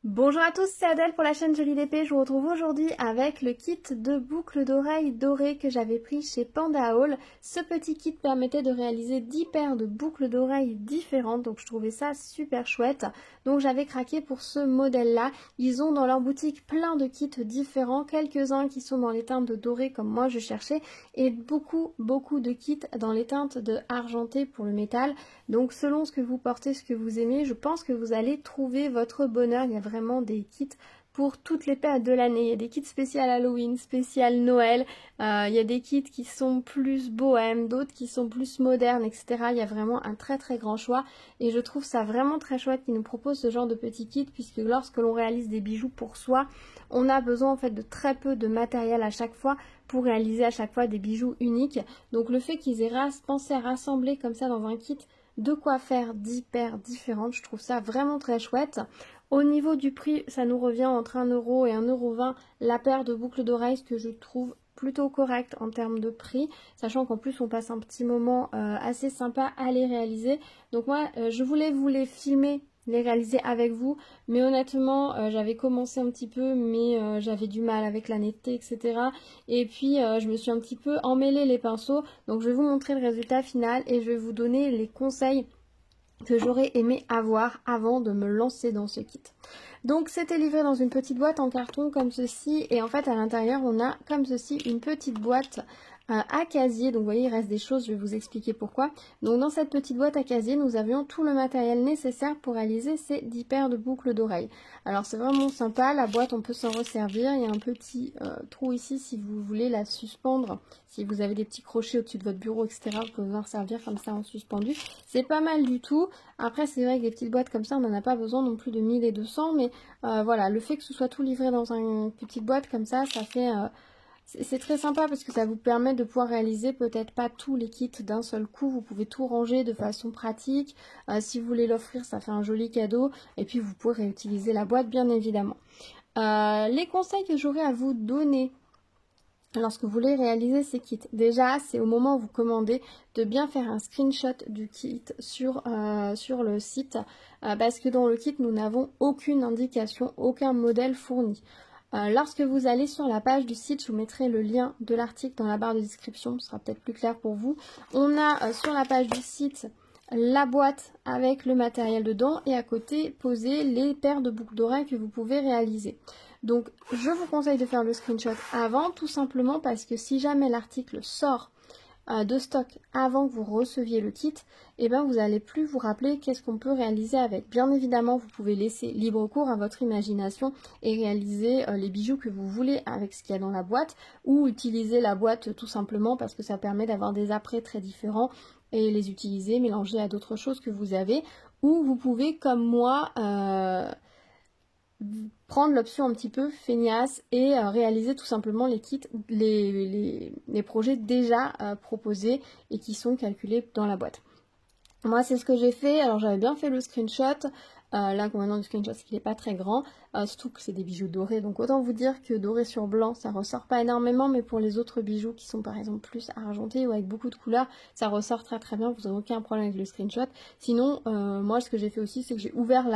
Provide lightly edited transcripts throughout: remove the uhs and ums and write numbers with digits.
Bonjour à tous, c'est Adèle pour la chaîne Jolie d'Épée. Je vous retrouve aujourd'hui avec le kit de boucles d'oreilles dorées que j'avais pris chez Panda Haul. Ce petit kit permettait de réaliser 10 paires de boucles d'oreilles différentes, donc je trouvais ça super chouette. Donc j'avais craqué pour ce modèle-là. Ils ont dans leur boutique plein de kits différents, quelques-uns qui sont dans les teintes de doré comme moi je cherchais, et beaucoup de kits dans les teintes de argenté pour le métal. Donc selon ce que vous portez, ce que vous aimez, je pense que vous allez trouver votre bonheur. Il y a vraiment des kits pour toutes les périodes de l'année. Il y a des kits spéciaux Halloween, spécial Noël, il y a des kits qui sont plus bohèmes, d'autres qui sont plus modernes, etc. Il y a vraiment un très grand choix et je trouve ça vraiment très chouette qu'ils nous proposent ce genre de petits kits, puisque lorsque l'on réalise des bijoux pour soi, on a besoin en fait de très peu de matériel à chaque fois pour réaliser à chaque fois des bijoux uniques. Donc le fait qu'ils aient pensé à rassembler comme ça dans un kit de quoi faire 10 paires différentes, je trouve ça vraiment très chouette. Au niveau du prix, ça nous revient entre 1 € et 1,20 € la paire de boucles d'oreilles, ce que je trouve plutôt correct en termes de prix, sachant qu'en plus on passe un petit moment assez sympa à les réaliser. Donc moi je voulais vous les filmer, les réaliser avec vous, mais honnêtement j'avais commencé un petit peu, mais j'avais du mal avec la netteté, etc. Et puis je me suis un petit peu emmêlé les pinceaux, donc je vais vous montrer le résultat final et je vais vous donner les conseils que j'aurais aimé avoir avant de me lancer dans ce kit. Donc c'était livré dans une petite boîte en carton comme ceci, et en fait à l'intérieur on a comme ceci une petite boîte à casier. Donc vous voyez, il reste des choses, je vais vous expliquer pourquoi. Donc dans cette petite boîte à casier, nous avions tout le matériel nécessaire pour réaliser ces 10 paires de boucles d'oreilles. Alors c'est vraiment sympa, la boîte on peut s'en resservir, il y a un petit trou ici si vous voulez la suspendre, si vous avez des petits crochets au-dessus de votre bureau, etc. vous pouvez en servir comme ça en suspendu. C'est pas mal du tout. Après c'est vrai que des petites boîtes comme ça on n'en a pas besoin non plus de 1000 et 200, mais voilà, le fait que ce soit tout livré dans une petite boîte comme ça, ça fait... c'est très sympa parce que ça vous permet de pouvoir réaliser peut-être pas tous les kits d'un seul coup. Vous pouvez tout ranger de façon pratique. Si vous voulez l'offrir, ça fait un joli cadeau. Et puis vous pouvez réutiliser la boîte bien évidemment. Les conseils que j'aurais à vous donner lorsque vous voulez réaliser ces kits, déjà c'est au moment où vous commandez de bien faire un screenshot du kit sur le site, parce que dans le kit nous n'avons aucune indication, aucun modèle fourni. Lorsque vous allez sur la page du site, je vous mettrai le lien de l'article dans la barre de description, ce sera peut-être plus clair pour vous. On a sur la page du site la boîte avec le matériel dedans et à côté posé les paires de boucles d'oreilles que vous pouvez réaliser. Donc je vous conseille de faire le screenshot avant, tout simplement parce que si jamais l'article sort de stock avant que vous receviez le kit, et ben vous n'allez plus vous rappeler qu'est-ce qu'on peut réaliser avec. Bien évidemment vous pouvez laisser libre cours à votre imagination et réaliser les bijoux que vous voulez avec ce qu'il y a dans la boîte, ou utiliser la boîte tout simplement parce que ça permet d'avoir des apprêts très différents et les utiliser, mélanger à d'autres choses que vous avez, ou vous pouvez comme moi prendre l'option un petit peu feignasse et réaliser tout simplement les kits, les projets déjà proposés et qui sont calculés dans la boîte. Moi c'est ce que j'ai fait. Alors j'avais bien fait le screenshot. L'inconvénient du screenshot c'est qu'il n'est pas très grand, surtout que c'est des bijoux dorés, donc autant vous dire que doré sur blanc ça ressort pas énormément, mais pour les autres bijoux qui sont par exemple plus argentés ou avec beaucoup de couleurs, ça ressort très bien, vous n'aurez aucun problème avec le screenshot. Sinon moi ce que j'ai fait aussi c'est que j'ai ouvert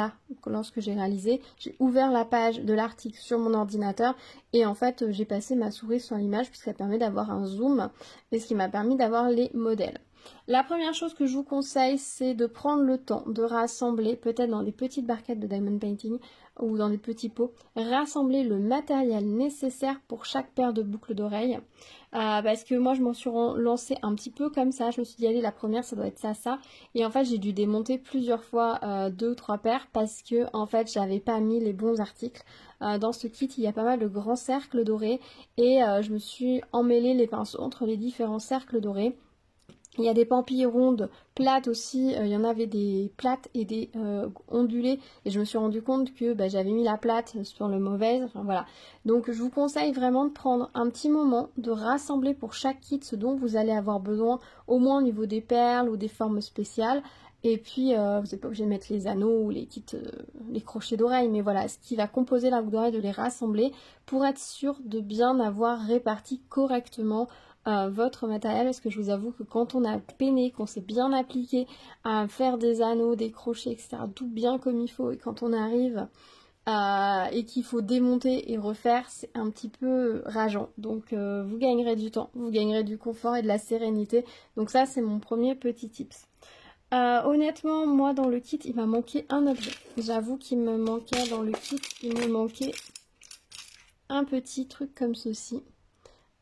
lorsque j'ai réalisé, j'ai ouvert la page de l'article sur mon ordinateur et en fait j'ai passé ma souris sur l'image puisqu'elle permet d'avoir un zoom, et ce qui m'a permis d'avoir les modèles. La première chose que je vous conseille, c'est de prendre le temps de rassembler, peut-être dans des petites barquettes de diamond painting ou dans des petits pots, rassembler le matériel nécessaire pour chaque paire de boucles d'oreilles. Parce que moi je m'en suis lancée un petit peu comme ça, je me suis dit allez la première ça doit être ça, et en fait j'ai dû démonter plusieurs fois 2 ou 3 paires parce que en fait j'avais pas mis les bons articles. Dans ce kit il y a pas mal de grands cercles dorés et je me suis emmêlé les pinceaux entre les différents cercles dorés. Il y a des pampilles rondes, plates aussi, il y en avait des plates et des ondulées, et je me suis rendu compte que j'avais mis la plate sur le mauvais, enfin voilà. Donc je vous conseille vraiment de prendre un petit moment, de rassembler pour chaque kit ce dont vous allez avoir besoin, au moins au niveau des perles ou des formes spéciales. Et puis vous n'êtes pas obligé de mettre les anneaux ou les kits, les crochets d'oreilles, mais voilà, ce qui va composer la boucle d'oreille, de les rassembler pour être sûr de bien avoir réparti correctement votre matériel, parce que je vous avoue que quand on a peiné, qu'on s'est bien appliqué à faire des anneaux, des crochets, etc., tout bien comme il faut, et quand on arrive et qu'il faut démonter et refaire, c'est un petit peu rageant. Donc vous gagnerez du temps, vous gagnerez du confort et de la sérénité. Donc ça, c'est mon premier petit tips. Honnêtement, moi dans le kit, il m'a manqué un objet. J'avoue qu'il me manquait dans le kit, il me manquait un petit truc comme ceci.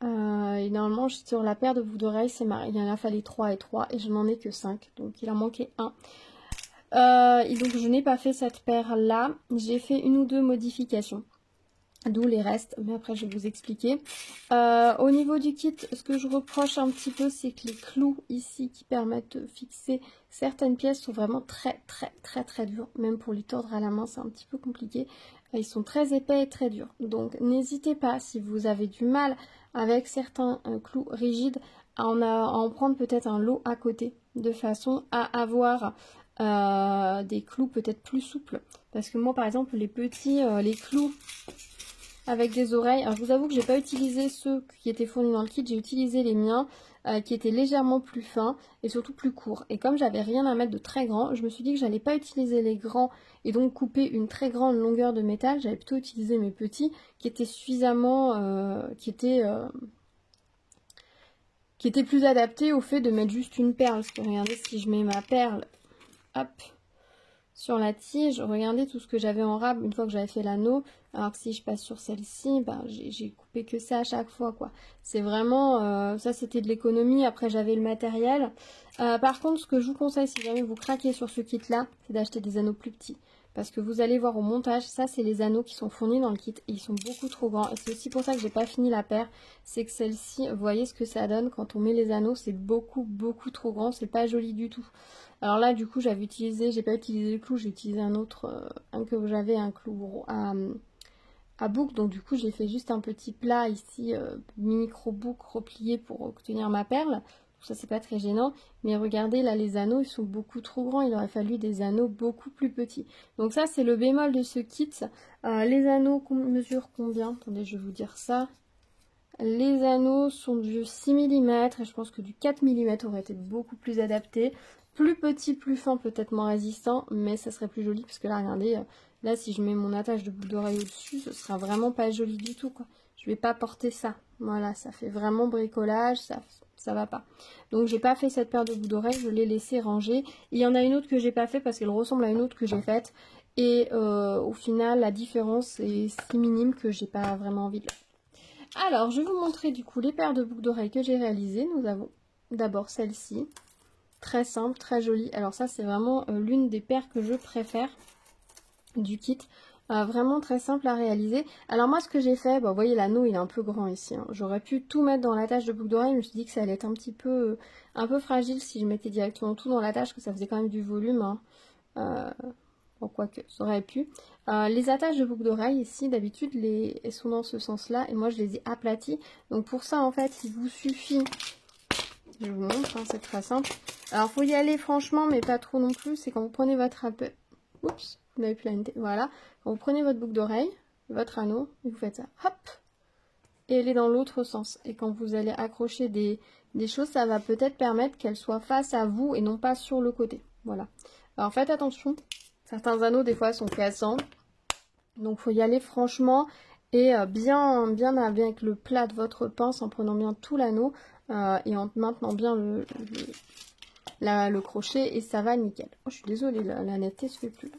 Et normalement, sur la paire de boucles d'oreilles, il en a fallu 3 et 3 et je n'en ai que 5. Donc il a manqué un. Et donc je n'ai pas fait cette paire là, j'ai fait une ou deux modifications, d'où les restes, mais après je vais vous expliquer. Au niveau du kit, ce que je reproche un petit peu, c'est que les clous ici qui permettent de fixer certaines pièces sont vraiment très durs, même pour les tordre à la main c'est un petit peu compliqué. Ils sont très épais et très durs, donc n'hésitez pas si vous avez du mal avec certains clous rigides à en prendre peut-être un lot à côté, de façon à avoir des clous peut-être plus souples, parce que moi par exemple les petits les clous avec des oreilles, alors je vous avoue que j'ai pas utilisé ceux qui étaient fournis dans le kit, j'ai utilisé les miens qui étaient légèrement plus fins et surtout plus courts, et comme j'avais rien à mettre de très grand, je me suis dit que j'allais pas utiliser les grands et donc couper une très grande longueur de métal, j'allais plutôt utiliser mes petits qui étaient suffisamment qui étaient plus adaptés au fait de mettre juste une perle, parce que regardez, si je mets ma perle hop, sur la tige, regardez tout ce que j'avais en rab une fois que j'avais fait l'anneau, alors que si je passe sur celle-ci, ben, j'ai coupé que ça à chaque fois, quoi. C'est vraiment, ça c'était de l'économie, après j'avais le matériel. Par contre, ce que je vous conseille, si jamais vous craquez sur ce kit-là, c'est d'acheter des anneaux plus petits. Parce que vous allez voir au montage, ça c'est les anneaux qui sont fournis dans le kit, et ils sont beaucoup trop grands. Et c'est aussi pour ça que j'ai pas fini la paire, c'est que celle-ci, vous voyez ce que ça donne quand on met les anneaux, c'est beaucoup trop grand, c'est pas joli du tout. Alors là, du coup, j'ai pas utilisé le clou, j'ai utilisé un autre, que j'avais, un clou à boucle. Donc du coup, j'ai fait juste un petit plat ici, micro-boucle replié pour obtenir ma perle. Ça, c'est pas très gênant. Mais regardez, là, les anneaux, ils sont beaucoup trop grands. Il aurait fallu des anneaux beaucoup plus petits. Donc ça, c'est le bémol de ce kit. Les anneaux mesurent combien? Attendez, je vais vous dire ça. Les anneaux sont du 6 mm et je pense que du 4 mm aurait été beaucoup plus adapté. Plus petit, plus fin, peut-être moins résistant, mais ça serait plus joli parce que là, regardez, là si je mets mon attache de boucle d'oreille au-dessus, ce sera vraiment pas joli du tout, quoi. Je vais pas porter ça. Voilà, ça fait vraiment bricolage, ça va pas. Donc j'ai pas fait cette paire de boucles d'oreille, je l'ai laissé ranger. Il y en a une autre que j'ai pas fait parce qu'elle ressemble à une autre que j'ai faite. Et au final, la différence est si minime que j'ai pas vraiment envie de la faire. Alors, je vais vous montrer du coup les paires de boucles d'oreilles que j'ai réalisées. Nous avons d'abord celle-ci. Très simple, très jolie. Alors ça, c'est vraiment l'une des paires que je préfère du kit. Vraiment très simple à réaliser. Alors moi, ce que j'ai fait, vous voyez, l'anneau, il est un peu grand ici. Hein. J'aurais pu tout mettre dans l'attache de boucle d'oreille. Je me suis dit que ça allait être un peu fragile si je mettais directement tout dans l'attache, que ça faisait quand même du volume. Hein. Bon, quoique, ça aurait pu. Les attaches de boucle d'oreille, ici, d'habitude, elles sont dans ce sens-là. Et moi, je les ai aplaties. Donc pour ça, en fait, il vous suffit... Je vous montre, hein, c'est très simple. Alors, faut y aller franchement, mais pas trop non plus. C'est quand vous prenez votre... Oups, vous n'avez plus la NT. Voilà. Quand vous prenez votre boucle d'oreille, votre anneau, et vous faites ça. Hop. Et elle est dans l'autre sens. Et quand vous allez accrocher des choses, ça va peut-être permettre qu'elles soient face à vous et non pas sur le côté. Voilà. Alors, faites attention. Certains anneaux, des fois, sont cassants. Donc, faut y aller franchement et bien avec le plat de votre pince, en prenant bien tout l'anneau. Et en maintenant bien le crochet, et ça va nickel. Oh, je suis désolée, la netteté se fait plus.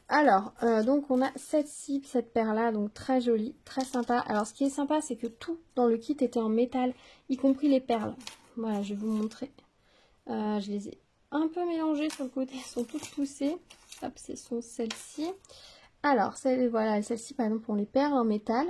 Alors, donc on a cette paire là, donc très jolie, très sympa. Alors ce qui est sympa, c'est que tout dans le kit était en métal, y compris les perles. Voilà, je vais vous montrer. Je les ai un peu mélangées sur le côté, elles sont toutes poussées. Hop, ce sont celles-ci. Alors, voilà, celles-ci par exemple ont les perles en métal.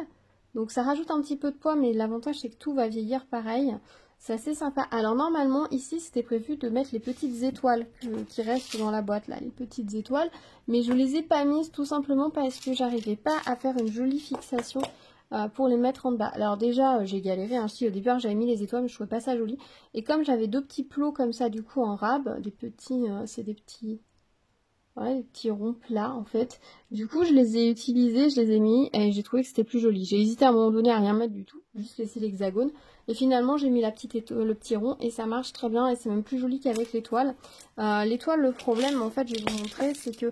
Donc ça rajoute un petit peu de poids, mais l'avantage c'est que tout va vieillir pareil. C'est assez sympa. Alors normalement ici c'était prévu de mettre les petites étoiles qui restent dans la boîte là, les petites étoiles. Mais je les ai pas mises tout simplement parce que j'arrivais pas à faire une jolie fixation pour les mettre en bas. Alors déjà j'ai galéré, hein. Si au départ j'avais mis les étoiles mais je trouvais pas ça joli. Et comme j'avais deux petits plots comme ça du coup en rab, des petits, c'est des petits... Ouais, les petits ronds plats en fait. Du coup je les ai utilisés, je les ai mis et j'ai trouvé que c'était plus joli. J'ai hésité à un moment donné à rien mettre du tout, juste laisser l'hexagone. Et finalement j'ai mis le petit rond et ça marche très bien et c'est même plus joli qu'avec l'étoile. L'étoile, le problème en fait, je vais vous montrer, c'est que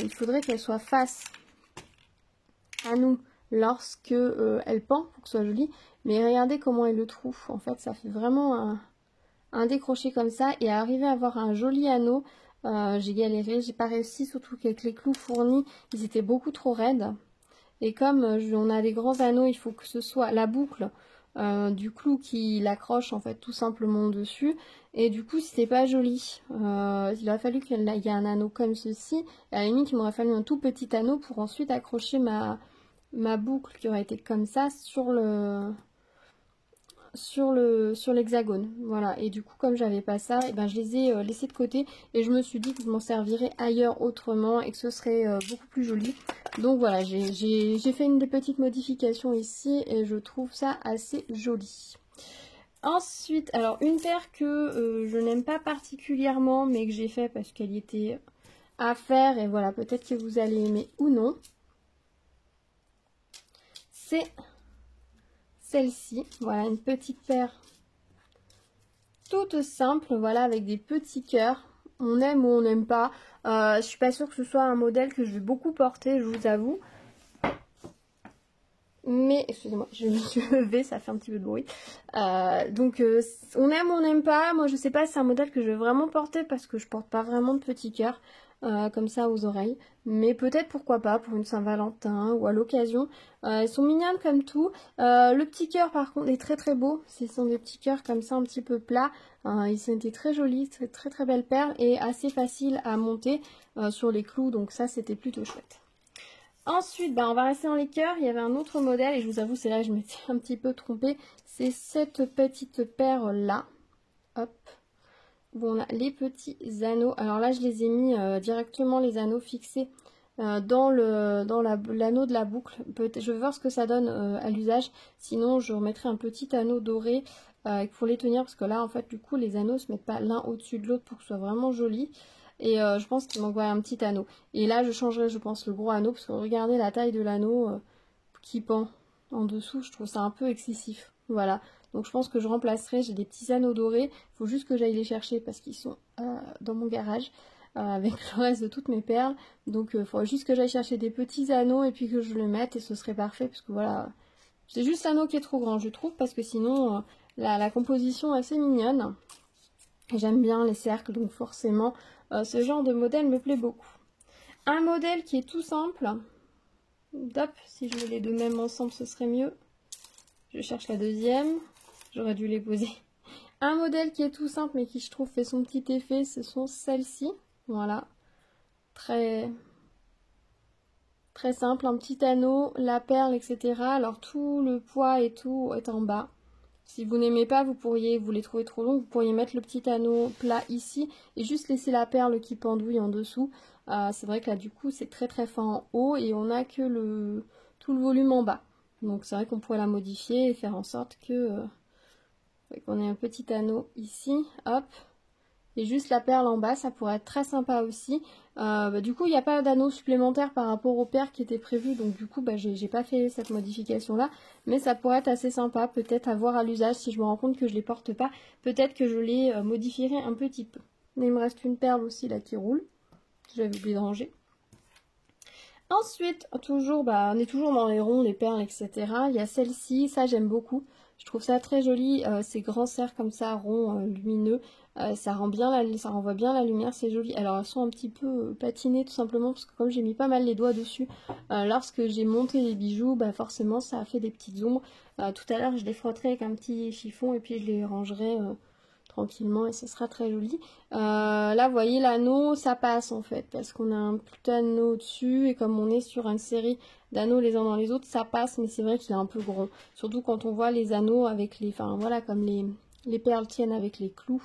il faudrait qu'elle soit face à nous lorsque elle pend pour que ce soit joli. Mais regardez comment elle le trouve. En fait, ça fait vraiment un décroché comme ça. Et arriver à avoir un joli anneau, j'ai galéré. J'ai pas réussi, surtout qu'avec les clous fournis, ils étaient beaucoup trop raides. Et comme on a des grands anneaux, il faut que ce soit la boucle du clou qui l'accroche en fait tout simplement dessus. Et du coup, c'était pas joli. Il a fallu qu'il y ait un anneau comme ceci. À la limite, il m'aurait fallu un tout petit anneau pour ensuite accrocher ma boucle qui aurait été comme ça sur l'hexagone. Voilà, et du coup comme j'avais pas ça, et ben je les ai laissés de côté et je me suis dit que je m'en servirais ailleurs autrement et que ce serait beaucoup plus joli. Donc voilà, j'ai fait une des petites modifications ici et je trouve ça assez joli. Ensuite, alors une paire que je n'aime pas particulièrement mais que j'ai fait parce qu'elle y était à faire et voilà, peut-être que vous allez aimer ou non. C'est celle-ci, voilà, une petite paire toute simple, voilà, avec des petits cœurs. On aime ou on n'aime pas. Je suis pas sûre que ce soit un modèle que je vais beaucoup porter, je vous avoue. Mais, excusez-moi, je me suis levée, ça fait un petit peu de bruit. Donc, on aime ou on n'aime pas. Moi, je sais pas si c'est un modèle que je vais vraiment porter parce que je porte pas vraiment de petits cœurs. Comme ça aux oreilles, mais peut-être pourquoi pas pour une Saint-Valentin ou à l'occasion. Elles sont mignonnes comme tout. Le petit cœur par contre est très très beau. Ce sont des petits cœurs comme ça un petit peu plats. Ils ont été très jolis, très très belles perles et assez faciles à monter sur les clous, donc ça c'était plutôt chouette. Ensuite, on va rester dans les cœurs. Il y avait un autre modèle et je vous avoue c'est là que je m'étais un petit peu trompée. C'est cette petite paire là. Hop. Où on a les petits anneaux. Alors là, je les ai mis directement les anneaux fixés dans l'anneau de la boucle. Je vais voir ce que ça donne à l'usage. Sinon, je remettrai un petit anneau doré pour les tenir. Parce que là, en fait, du coup, les anneaux ne se mettent pas l'un au-dessus de l'autre pour que ce soit vraiment joli. Et je pense qu'il m'envoie un petit anneau. Et là, je changerai, je pense, le gros anneau. Parce que regardez la taille de l'anneau qui pend en dessous. Je trouve ça un peu excessif. Voilà. Donc je pense que je remplacerai, j'ai des petits anneaux dorés, il faut juste que j'aille les chercher parce qu'ils sont dans mon garage avec le reste de toutes mes perles. Donc il faudrait juste que j'aille chercher des petits anneaux et puis que je le mette et ce serait parfait parce que voilà, c'est juste l'anneau qui est trop grand je trouve parce que sinon la composition est assez mignonne. J'aime bien les cercles donc forcément ce genre de modèle me plaît beaucoup. Un modèle qui est tout simple, hop, si je mets les deux mêmes ensemble ce serait mieux. Je cherche la deuxième. J'aurais dû les poser. Un modèle qui est tout simple mais qui je trouve fait son petit effet, ce sont celles-ci. Voilà. Très simple, un petit anneau, la perle, etc. Alors tout le poids et tout est en bas. Si vous n'aimez pas, vous les trouvez trop longs, vous pourriez mettre le petit anneau plat ici et juste laisser la perle qui pendouille en dessous. C'est vrai que là du coup c'est très fin en haut et on n'a que tout le volume en bas. Donc c'est vrai qu'on pourrait la modifier et faire en sorte qu'on ait un petit anneau ici, hop, et juste la perle en bas, ça pourrait être très sympa aussi. Du coup, il n'y a pas d'anneau supplémentaire par rapport aux paires qui étaient prévues, donc du coup, j'ai pas fait cette modification-là, mais ça pourrait être assez sympa, peut-être à voir à l'usage si je me rends compte que je les porte pas, peut-être que je les modifierai un petit peu. Mais il me reste une perle aussi là qui roule, j'avais oublié de ranger. Ensuite, toujours, on est toujours dans les ronds, les perles, etc. Il y a celle-ci, ça j'aime beaucoup. Je trouve ça très joli, ces grands cercles comme ça, ronds, lumineux. Ça renvoie bien la lumière, c'est joli. Alors elles sont un petit peu patinées tout simplement parce que comme j'ai mis pas mal les doigts dessus, lorsque j'ai monté les bijoux, forcément ça a fait des petites ombres. Tout à l'heure je les frotterai avec un petit chiffon et puis je les rangerai tranquillement et ce sera très joli. Là vous voyez l'anneau ça passe en fait parce qu'on a un petit anneau dessus et comme on est sur une série d'anneaux les uns dans les autres ça passe mais c'est vrai qu'il est un peu gros. Surtout quand on voit les anneaux avec les... Enfin voilà comme les perles tiennent avec les clous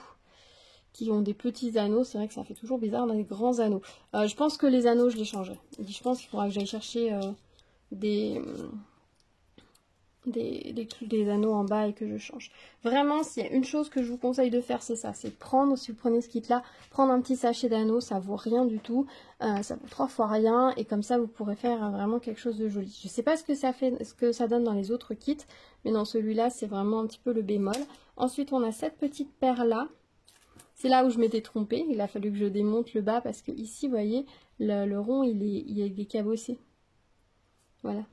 qui ont des petits anneaux, c'est vrai que ça fait toujours bizarre dans les grands anneaux. Je pense que les anneaux je les changerai. Je pense qu'il faudra que j'aille chercher des anneaux en bas et que je change. Vraiment, s'il y a une chose que je vous conseille de faire, c'est ça. C'est prendre, si vous prenez ce kit-là, prendre un petit sachet d'anneaux, ça vaut rien du tout. Ça vaut 3 fois rien. Et comme ça, vous pourrez faire vraiment quelque chose de joli. Je sais pas ce que ça fait, ce que ça donne dans les autres kits, mais dans celui-là, c'est vraiment un petit peu le bémol. Ensuite, on a cette petite paire-là. C'est là où je m'étais trompée. Il a fallu que je démonte le bas parce que ici, vous voyez, le rond, il est cabossé. Voilà.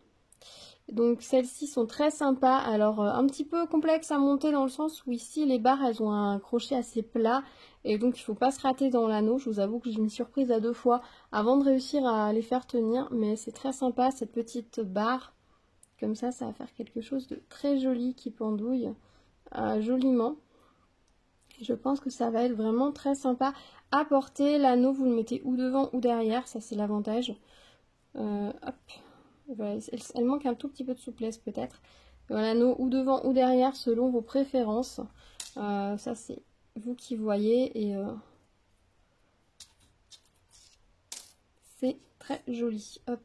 Donc celles-ci sont très sympas. Alors un petit peu complexe à monter dans le sens où ici les barres elles ont un crochet assez plat et donc il ne faut pas se rater dans l'anneau. Je vous avoue que j'ai une surprise à 2 fois avant de réussir à les faire tenir, mais c'est très sympa cette petite barre. Comme ça va faire quelque chose de très joli qui pendouille joliment. Et je pense que ça va être vraiment très sympa à porter. L'anneau vous le mettez ou devant ou derrière, ça c'est l'avantage. Hop. Voilà, elle manque un tout petit peu de souplesse peut-être. L'anneau ou devant ou derrière selon vos préférences. Ça c'est vous qui voyez et c'est très joli. Hop.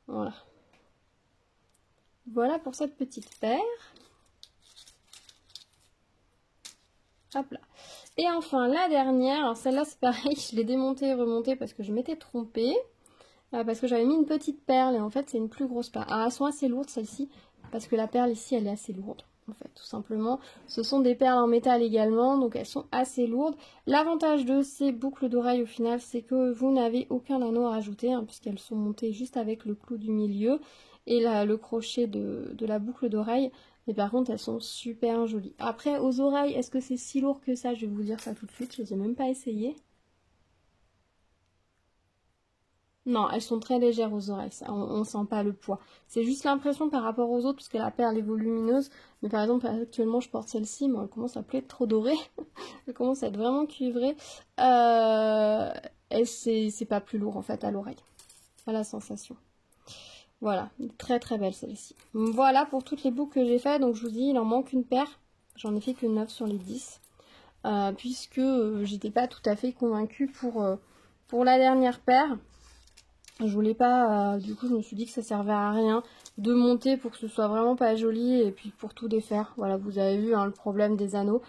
Voilà. Voilà pour cette petite paire. Hop là. Et enfin la dernière, alors celle-là c'est pareil, je l'ai démontée et remontée parce que je m'étais trompée. Parce que j'avais mis une petite perle et en fait c'est une plus grosse perle. Alors elles sont assez lourdes celles-ci parce que la perle ici elle est assez lourde en fait tout simplement. Ce sont des perles en métal également donc elles sont assez lourdes. L'avantage de ces boucles d'oreilles au final c'est que vous n'avez aucun anneau à rajouter hein, puisqu'elles sont montées juste avec le clou du milieu et le crochet de la boucle d'oreille. Mais par contre elles sont super jolies. Après aux oreilles est-ce que c'est si lourd que ça? Je vais vous dire ça tout de suite, je les ai même pas essayées. Non, elles sont très légères aux oreilles, ça, on sent pas le poids. C'est juste l'impression par rapport aux autres, parce que la perle est volumineuse. Mais par exemple, actuellement, je porte celle-ci, mais elle commence à plus être trop dorée. Elle commence à être vraiment cuivrée. Et c'est pas plus lourd, en fait, à l'oreille. À la sensation. Voilà, très très belle celle-ci. Voilà pour toutes les boucles que j'ai faites. Donc je vous dis, il en manque une paire. J'en ai fait que 9 sur les 10. Puisque j'étais pas tout à fait convaincue pour la dernière paire. Je voulais pas, du coup je me suis dit que ça servait à rien de monter pour que ce soit vraiment pas joli et puis pour tout défaire. Voilà, vous avez vu hein, le problème des anneaux.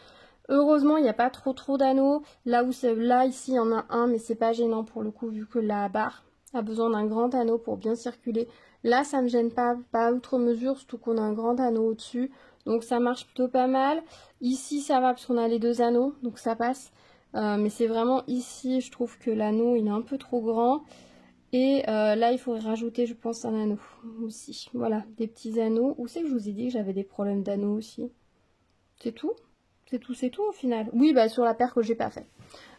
Heureusement il n'y a pas trop d'anneaux. Là ici il y en a un mais c'est pas gênant pour le coup vu que la barre a besoin d'un grand anneau pour bien circuler. Là ça me gêne pas outre mesure, surtout qu'on a un grand anneau au-dessus. Donc ça marche plutôt pas mal. Ici ça va parce qu'on a les 2 anneaux donc ça passe. Mais c'est vraiment ici je trouve que l'anneau il est un peu trop grand. Et là, il faudrait rajouter, je pense, un anneau aussi. Voilà, des petits anneaux. Où c'est que je vous ai dit que j'avais des problèmes d'anneaux aussi? C'est tout? C'est tout au final. Oui, bah sur la paire que j'ai pas fait.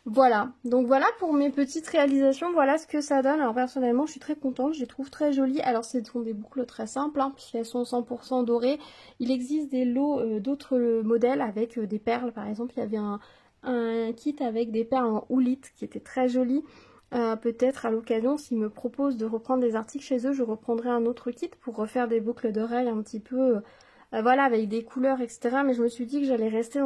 Voilà, donc voilà pour mes petites réalisations. Voilà ce que ça donne. Alors personnellement, je suis très contente. Je les trouve très jolies. Alors, ce sont des boucles très simples, hein, puisqu'elles sont 100% dorées. Il existe des lots d'autres modèles avec des perles. Par exemple, il y avait un kit avec des perles en houlite qui était très joli. Peut-être à l'occasion, s'ils me proposent de reprendre des articles chez eux, je reprendrai un autre kit pour refaire des boucles d'oreilles un petit peu, voilà, avec des couleurs, etc. Mais je me suis dit que j'allais rester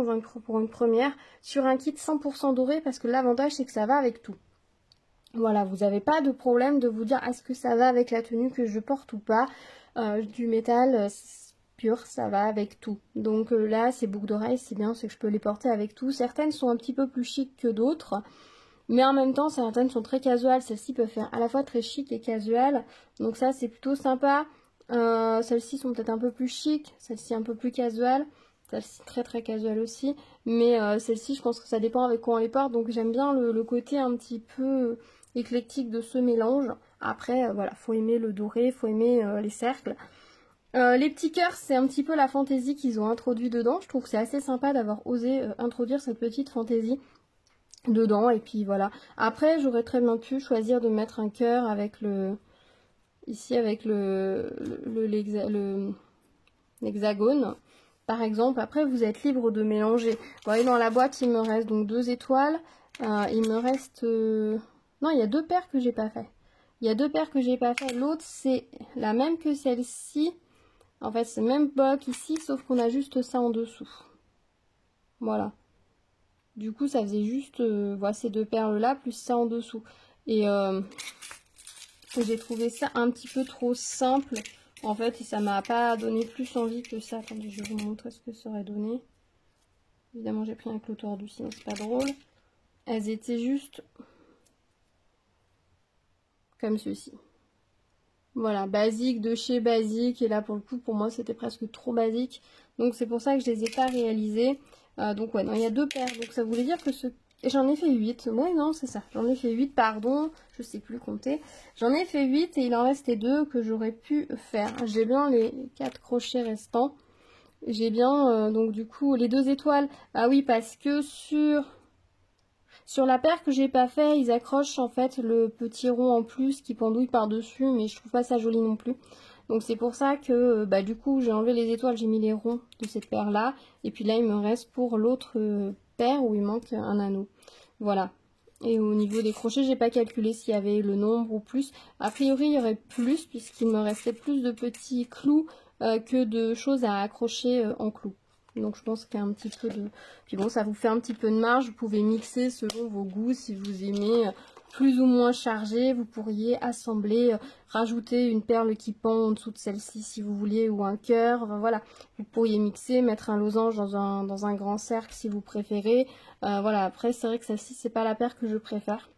pour une première sur un kit 100% doré parce que l'avantage c'est que ça va avec tout. Voilà, vous n'avez pas de problème de vous dire est-ce que ça va avec la tenue que je porte ou pas. Du métal pur, ça va avec tout. Donc là, ces boucles d'oreilles, c'est bien, c'est que je peux les porter avec tout. Certaines sont un petit peu plus chic que d'autres. Mais en même temps, certaines sont très casual. Celles-ci peuvent faire à la fois très chic et casual. Donc ça, c'est plutôt sympa. Celles-ci sont peut-être un peu plus chic. Celle-ci un peu plus casual. Celle-ci très très casual aussi. Mais celle-ci, je pense que ça dépend avec quoi on les porte. Donc j'aime bien le côté un petit peu éclectique de ce mélange. Après, voilà, faut aimer le doré, faut aimer les cercles. Les petits cœurs, c'est un petit peu la fantaisie qu'ils ont introduit dedans. Je trouve que c'est assez sympa d'avoir osé introduire cette petite fantaisie dedans et puis voilà. Après j'aurais très bien pu choisir de mettre un cœur avec ici avec l'hexagone par exemple. Après vous êtes libre de mélanger. Vous voyez dans la boîte il me reste donc 2 étoiles. Il me reste non, il y a 2 paires que j'ai pas fait. Il y a 2 paires que j'ai pas fait. L'autre c'est la même que celle-ci. En fait c'est le même bloc ici sauf qu'on a juste ça en dessous. Voilà. Du coup, ça faisait juste voilà, ces 2 perles-là, plus ça en dessous. Et j'ai trouvé ça un petit peu trop simple, en fait, et ça m'a pas donné plus envie que ça. Attendez, je vais vous montrer ce que ça aurait donné. Évidemment, j'ai pris un clou tordu, sinon c'est pas drôle. Elles étaient juste comme ceci. Voilà, basique de chez basique. Et là, pour le coup, pour moi, c'était presque trop basique. Donc, c'est pour ça que je les ai pas réalisées. Donc, ouais, non, il y a 2 paires. Donc, ça voulait dire que ce Et j'en ai fait 8. Oui, non, c'est ça. J'en ai fait 8, pardon. Je sais plus compter. J'en ai fait 8 et il en restait 2 que j'aurais pu faire. J'ai bien les 4 crochets restants. J'ai bien, donc du coup, les 2 étoiles. Ah oui, parce que sur la paire que j'ai pas fait, ils accrochent en fait le petit rond en plus qui pendouille par-dessus. Mais je trouve pas ça joli non plus. Donc c'est pour ça que bah, du coup j'ai enlevé les étoiles, j'ai mis les ronds de cette paire là. Et puis là il me reste pour l'autre paire où il manque un anneau. Voilà. Et au niveau des crochets, j'ai pas calculé s'il y avait le nombre ou plus. A priori il y aurait plus puisqu'il me restait plus de petits clous que de choses à accrocher en clous. Donc je pense qu'il y a un petit peu de... Puis bon, ça vous fait un petit peu de marge. Vous pouvez mixer selon vos goûts si vous aimez... plus ou moins chargé, vous pourriez assembler, rajouter une perle qui pend en dessous de celle-ci si vous vouliez, ou un cœur, voilà. Vous pourriez mixer, mettre un losange dans un grand cercle si vous préférez. Voilà, après c'est vrai que celle-ci c'est pas la paire que je préfère.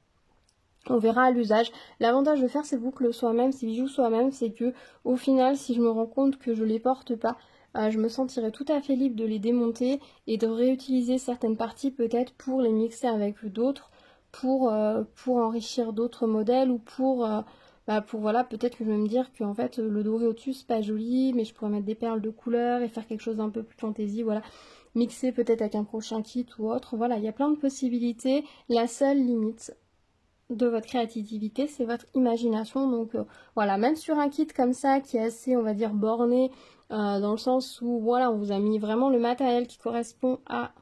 On verra à l'usage. L'avantage de faire ces boucles soi-même, ces bijoux soi-même, c'est que au final, si je me rends compte que je les porte pas, je me sentirais tout à fait libre de les démonter et de réutiliser certaines parties peut-être pour les mixer avec d'autres. Pour enrichir d'autres modèles ou pour voilà, peut-être que je vais me dire que en fait le doré au-dessus c'est pas joli, mais je pourrais mettre des perles de couleur et faire quelque chose d'un peu plus fantaisie, voilà, mixer peut-être avec un prochain kit ou autre, voilà, il y a plein de possibilités. La seule limite de votre créativité, c'est votre imagination, donc voilà, même sur un kit comme ça qui est assez, on va dire, borné, dans le sens où voilà, on vous a mis vraiment le matériel qui correspond à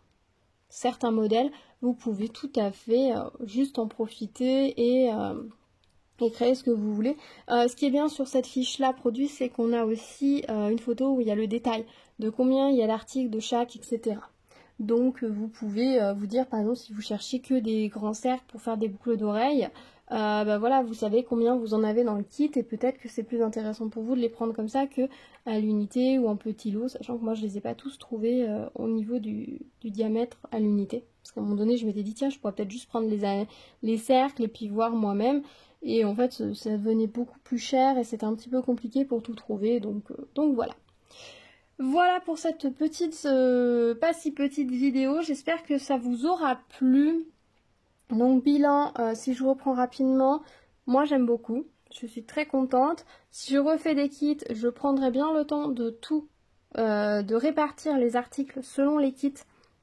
certains modèles, vous pouvez tout à fait juste en profiter et créer ce que vous voulez. Ce qui est bien sur cette fiche là produit, c'est qu'on a aussi une photo où il y a le détail de combien il y a d'articles de chaque, etc. Donc vous pouvez vous dire par exemple si vous cherchez que des grands cercles pour faire des boucles d'oreilles, bah voilà, vous savez combien vous en avez dans le kit et peut-être que c'est plus intéressant pour vous de les prendre comme ça que à l'unité ou en petit lot, sachant que moi je les ai pas tous trouvés au niveau du diamètre à l'unité. Parce qu'à un moment donné je m'étais dit tiens je pourrais peut-être juste prendre les cercles et puis voir moi-même. Et en fait ça devenait beaucoup plus cher et c'était un petit peu compliqué pour tout trouver, donc voilà. Voilà pour cette petite, pas si petite vidéo, j'espère que ça vous aura plu. Donc bilan, si je reprends rapidement, moi j'aime beaucoup, je suis très contente. Si je refais des kits, je prendrai bien le temps de tout, de répartir les articles selon les kits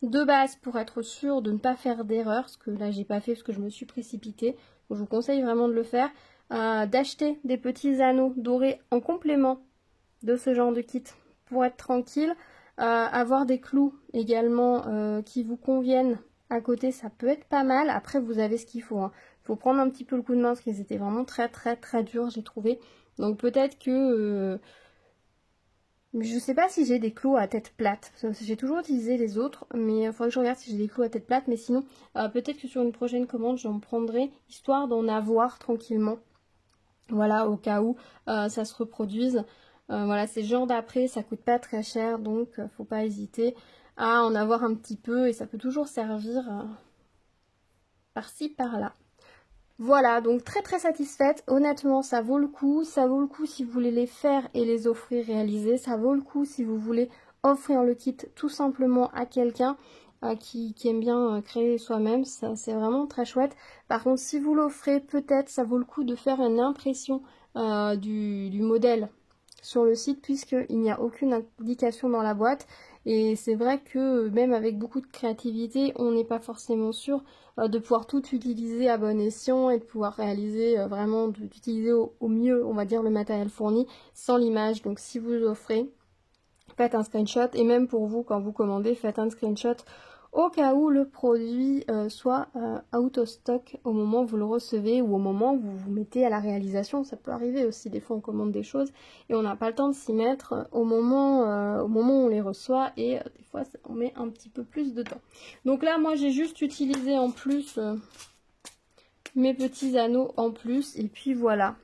de base pour être sûre de ne pas faire d'erreur, ce que là j'ai pas fait parce que je me suis précipitée. Donc, je vous conseille vraiment de le faire, d'acheter des petits anneaux dorés en complément de ce genre de kit pour être tranquille. Avoir des clous également qui vous conviennent à côté, ça peut être pas mal. Après, vous avez ce qu'il faut. Hein. Faut prendre un petit peu le coup de main parce qu'ils étaient vraiment très très très durs, j'ai trouvé. Donc peut-être que... je sais pas si j'ai des clous à tête plate. J'ai toujours utilisé les autres, mais il faudrait que je regarde si j'ai des clous à tête plate. Mais sinon, peut-être que sur une prochaine commande, j'en prendrai, histoire d'en avoir tranquillement. Voilà, au cas où ça se reproduise. Voilà, c'est le genre d'après, ça coûte pas très cher, donc faut pas hésiter à en avoir un petit peu et ça peut toujours servir par-ci, par-là. Voilà, donc très très satisfaite. Honnêtement, ça vaut le coup. Ça vaut le coup si vous voulez les faire et les offrir réalisés. Ça vaut le coup si vous voulez offrir le kit tout simplement à quelqu'un qui aime bien créer soi-même. C'est vraiment très chouette. Par contre, si vous l'offrez, peut-être ça vaut le coup de faire une impression du modèle sur le site puisqu'il n'y a aucune indication dans la boîte. Et c'est vrai que même avec beaucoup de créativité, on n'est pas forcément sûr de pouvoir tout utiliser à bon escient et de pouvoir réaliser vraiment, d'utiliser au mieux, on va dire, le matériel fourni sans l'image. Donc si vous offrez, faites un screenshot et même pour vous, quand vous commandez, faites un screenshot au cas où le produit soit out of stock au moment où vous le recevez ou au moment où vous vous mettez à la réalisation. Ça peut arriver aussi, des fois on commande des choses et on n'a pas le temps de s'y mettre au moment où on les reçoit et des fois on met un petit peu plus de temps. Donc là moi j'ai juste utilisé en plus mes petits anneaux en plus et puis voilà.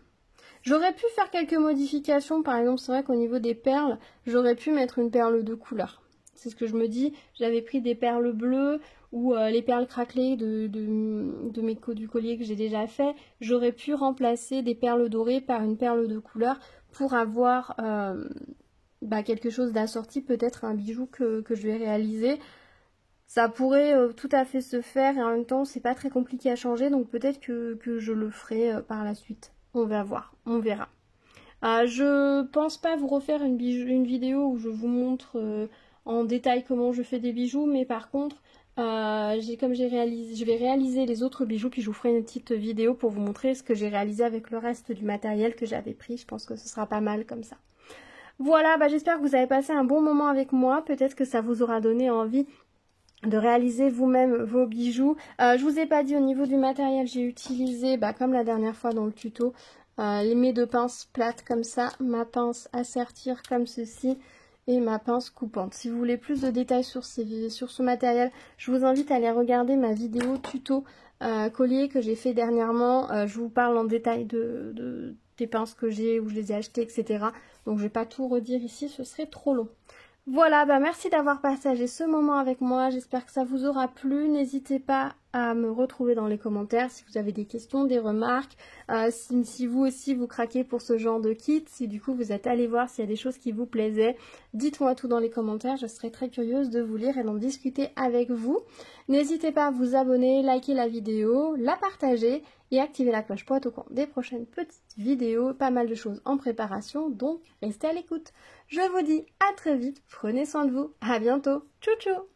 J'aurais pu faire quelques modifications, par exemple c'est vrai qu'au niveau des perles, j'aurais pu mettre une perle de couleur. C'est ce que je me dis, j'avais pris des perles bleues ou les perles craquelées du collier que j'ai déjà fait. J'aurais pu remplacer des perles dorées par une perle de couleur pour avoir quelque chose d'assorti, peut-être un bijou que je vais réaliser. Ça pourrait tout à fait se faire et en même temps c'est pas très compliqué à changer, donc peut-être que je le ferai par la suite. On va voir, on verra. Je pense pas vous refaire une vidéo où je vous montre en détail comment je fais des bijoux, mais par contre je vais réaliser les autres bijoux puis je vous ferai une petite vidéo pour vous montrer ce que j'ai réalisé avec le reste du matériel que j'avais pris. Je pense que ce sera pas mal comme ça. Voilà, j'espère que vous avez passé un bon moment avec moi. Peut-être que ça vous aura donné envie de réaliser vous-même vos bijoux. Je vous ai pas dit au niveau du matériel, j'ai utilisé, comme la dernière fois dans le tuto, mes deux pinces plates comme ça, ma pince à sertir comme ceci et ma pince coupante. Si vous voulez plus de détails sur ce matériel, je vous invite à aller regarder ma vidéo tuto collier que j'ai fait dernièrement. Je vous parle en détail des pinces que j'ai, où je les ai achetées, etc. Donc je vais pas tout redire ici, ce serait trop long. Voilà, merci d'avoir partagé ce moment avec moi, j'espère que ça vous aura plu. N'hésitez pas à me retrouver dans les commentaires si vous avez des questions, des remarques, si vous aussi vous craquez pour ce genre de kit, si du coup vous êtes allé voir s'il y a des choses qui vous plaisaient. Dites-moi tout dans les commentaires, je serai très curieuse de vous lire et d'en discuter avec vous. N'hésitez pas à vous abonner, liker la vidéo, la partager et activer la cloche pour être au courant des prochaines petites vidéos. Pas mal de choses en préparation, donc restez à l'écoute. Je vous dis à très vite, prenez soin de vous, à bientôt, tchou tchou.